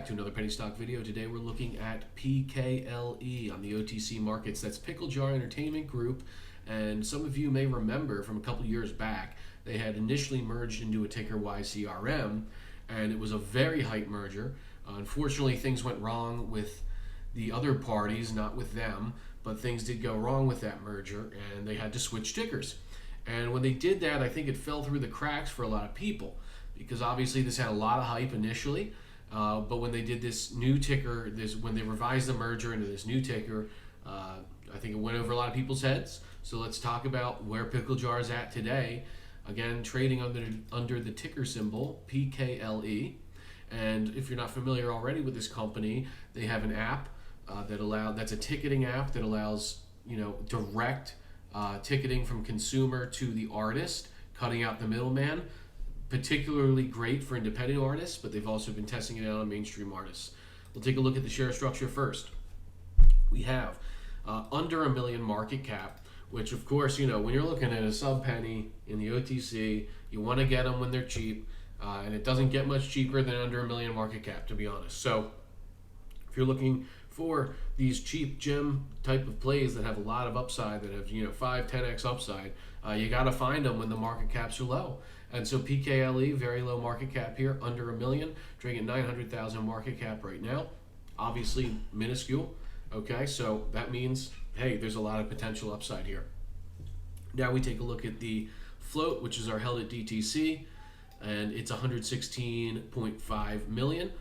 back to another penny stock video. Today we're looking at PKLE on the OTC markets. That's Pickle Jar Entertainment Group, and some of you may remember from a couple years back they had initially merged into a ticker YCRM, and it was a very hype merger. Unfortunately, things went wrong with the other parties, not with them, but things did go wrong with that merger, and they had to switch tickers. And when they did that, I think it fell through the cracks for a lot of people, because obviously this had a lot of hype initially, but when they did this new ticker, when they revised the merger into this new ticker, I think it went over a lot of people's heads. So let's talk about where Pickle Jar is at today. Again, trading under the ticker symbol PKLE. And if you're not familiar already with this company, they have an app that's a ticketing app that allows direct ticketing from consumer to the artist, cutting out the middleman. Particularly great for independent artists, but they've also been testing it out on mainstream artists. We'll take a look at the share structure first. We have under $1 million market cap, which of course, when you're looking at a sub penny in the OTC, you want to get them when they're cheap, and it doesn't get much cheaper than under $1 million market cap, to be honest. So if you're looking for these cheap gem type of plays that have a lot of upside, that have 5, 10x upside, you got to find them when the market caps are low. And so PKLE, very low market cap here, under $1 million, trading at 900,000 market cap right now. Obviously minuscule. Okay, so that means, hey, there's a lot of potential upside here. Now we take a look at the float, which is our held at DTC, and it's 116.5 million.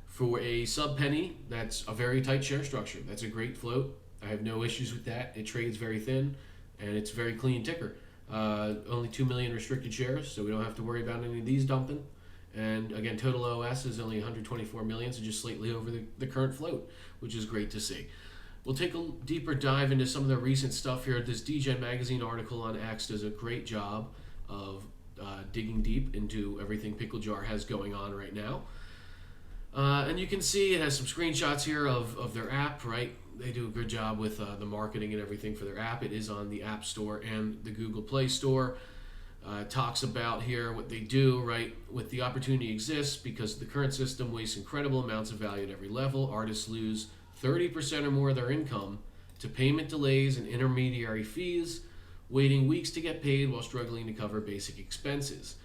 For a sub penny, that's a very tight share structure. That's a great float. I have no issues with that. It trades very thin, and it's a very clean ticker. Only 2 million restricted shares, so we don't have to worry about any of these dumping. And again, total OS is only 124 million, so just slightly over the current float, which is great to see. We'll take a deeper dive into some of the recent stuff here. This DGen magazine article on X does a great job of digging deep into everything Pickle Jar has going on right now. And you can see it has some screenshots here of their app, right? They do a good job with the marketing and everything for their app. It is on the App Store and the Google Play Store. It talks about here what they do, right? With the opportunity exists because the current system wastes incredible amounts of value at every level. Artists lose 30% or more of their income to payment delays and intermediary fees, waiting weeks to get paid while struggling to cover basic expenses.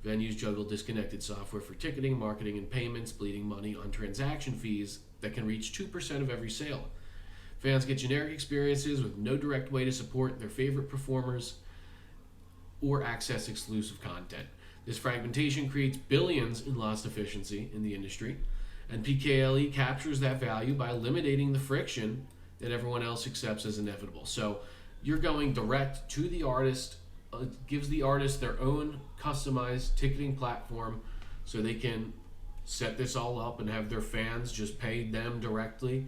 Venues juggle disconnected software for ticketing, marketing, and payments, bleeding money on transaction fees that can reach 2% of every sale. Fans get generic experiences with no direct way to support their favorite performers or access exclusive content. This fragmentation creates billions in lost efficiency in the industry, and PKLE captures that value by eliminating the friction that everyone else accepts as inevitable. So you're going direct to the artist. It gives the artist their own customized ticketing platform so they can set this all up and have their fans just pay them directly,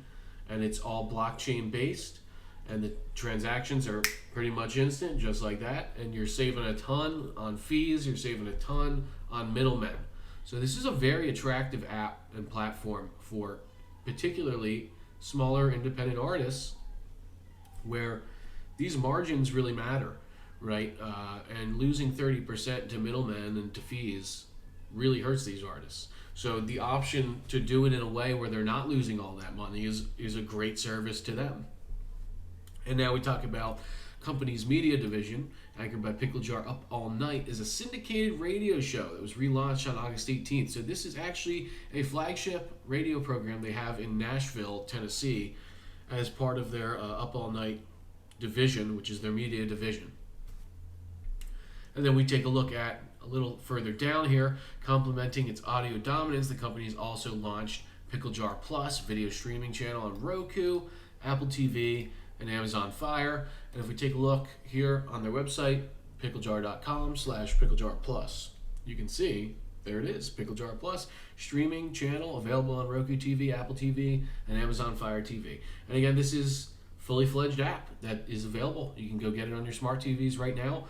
and it's all blockchain based, and the transactions are pretty much instant, just like that, and you're saving a ton on fees, you're saving a ton on middlemen. So this is a very attractive app and platform for particularly smaller independent artists where these margins really matter, right? And losing 30% to middlemen and to fees really hurts these artists. So the option to do it in a way where they're not losing all that money is a great service to them. And now we talk about company's media division, anchored by Pickle Jar Up All Night, is a syndicated radio show that was relaunched on August 18th. So this is actually a flagship radio program they have in Nashville, Tennessee, as part of their Up All Night division, which is their media division. And then we take a look at a little further down here, complementing its audio dominance, the company's also launched Pickle Jar Plus, video streaming channel on Roku, Apple TV, and Amazon Fire. And if we take a look here on their website, picklejar.com/picklejarplus, you can see, there it is, Pickle Jar Plus, streaming channel available on Roku TV, Apple TV, and Amazon Fire TV. And again, this is fully fledged app that is available. You can go get it on your smart TVs right now.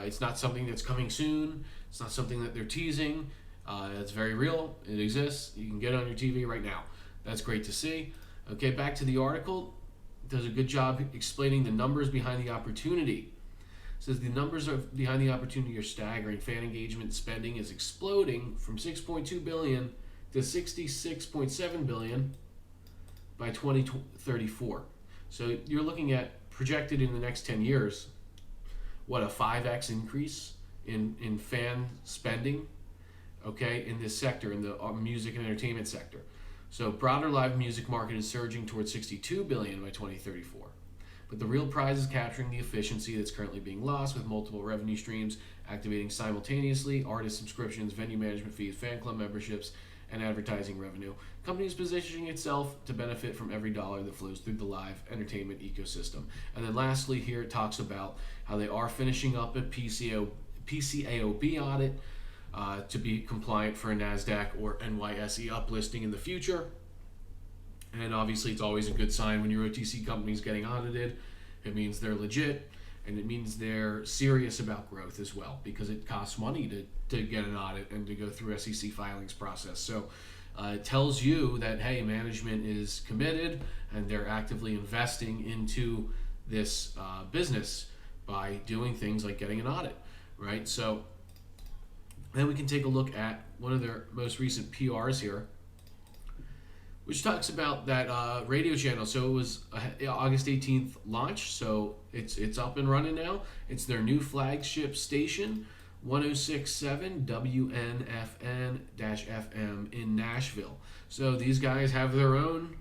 It's not something that's coming soon. It's not something that they're teasing. It's very real. It exists. You can get it on your TV right now. That's great to see. Okay, back to the article. It does a good job explaining the numbers behind the opportunity. It says the numbers behind the opportunity are staggering. Fan engagement spending is exploding from $6.2 billion to 66.7 billion by 2034. So you're looking at projected in the next 10 years, what, a 5x increase in fan spending, okay, in this sector, in the music and entertainment sector. So broader live music market is surging towards 62 billion by 2034. But the real prize is capturing the efficiency that's currently being lost with multiple revenue streams activating simultaneously: artist subscriptions, venue management fees, fan club memberships, and advertising revenue. The company is positioning itself to benefit from every dollar that flows through the live entertainment ecosystem. And then lastly here it talks about how they are finishing up a PCAOB audit to be compliant for a NASDAQ or NYSE uplisting in the future. And obviously it's always a good sign when your OTC company is getting audited. It means they're legit, and it means they're serious about growth as well, because it costs money to get an audit and to go through SEC filings process. So it tells you that, hey, management is committed and they're actively investing into this business by doing things like getting an audit, right? So then we can take a look at one of their most recent PRs here, which talks about that radio channel. So it was August 18th launch, so it's up and running now. It's their new flagship station, 106.7 WNFN-FM in Nashville. So these guys have their own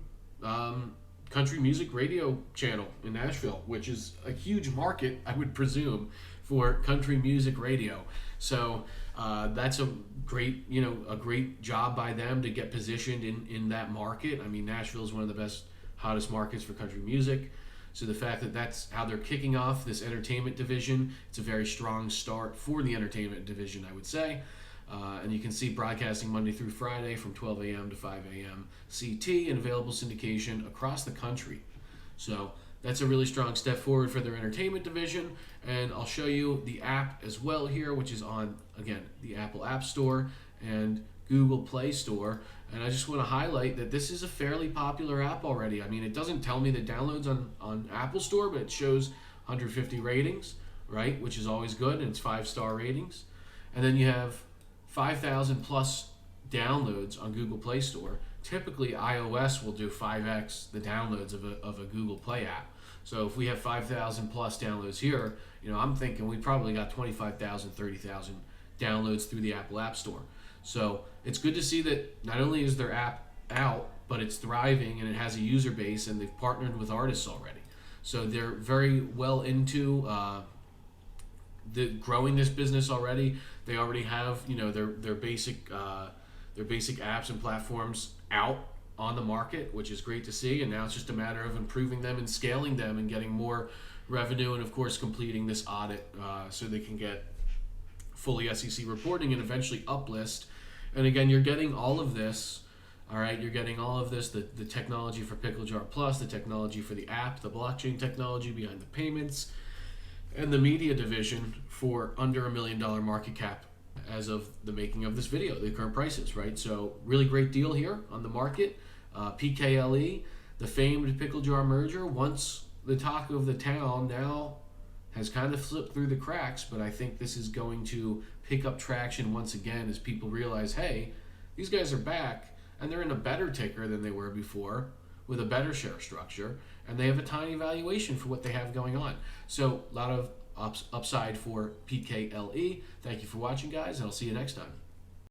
country music radio channel in Nashville, which is a huge market, I would presume, for country music radio. So that's a great, a great job by them to get positioned in that market. I mean, Nashville is one of the best, hottest markets for country music. So the fact that that's how they're kicking off this entertainment division, it's a very strong start for the entertainment division, I would say. And you can see broadcasting Monday through Friday from 12 a.m. to 5 a.m. CT and available syndication across the country. So that's a really strong step forward for their entertainment division. And I'll show you the app as well here, which is on, again, the Apple App Store and Google Play Store. And I just want to highlight that this is a fairly popular app already. I mean, it doesn't tell me the downloads on Apple Store, but it shows 150 ratings, right, which is always good, and it's 5-star ratings. And then you have 5,000 plus downloads on Google Play Store. Typically, iOS will do 5x the downloads of a Google Play app. So if we have 5,000 plus downloads here, I'm thinking we probably got 25,000, 30,000 downloads through the Apple App Store. So it's good to see that not only is their app out, but it's thriving and it has a user base, and they've partnered with artists already. So they're very well into growing this business already. They already have their basic apps and platforms out on the market, which is great to see. And now it's just a matter of improving them and scaling them and getting more revenue, and of course completing this audit so they can get fully SEC reporting and eventually uplist. And again, you're getting all of this. All right, you're getting all of this, the technology for Pickle Jar Plus, the technology for the app, the blockchain technology behind the payments, and the media division for under $1 million market cap as of the making of this video, the current prices, right? So really great deal here on the market. PKLE, the famed Pickle Jar merger, once the talk of the town, now has kind of slipped through the cracks, but I think this is going to pick up traction once again as people realize, hey, these guys are back, and they're in a better ticker than they were before, with a better share structure, and they have a tiny valuation for what they have going on. So a lot of upside for PKLE. Thank you for watching, guys, and I'll see you next time.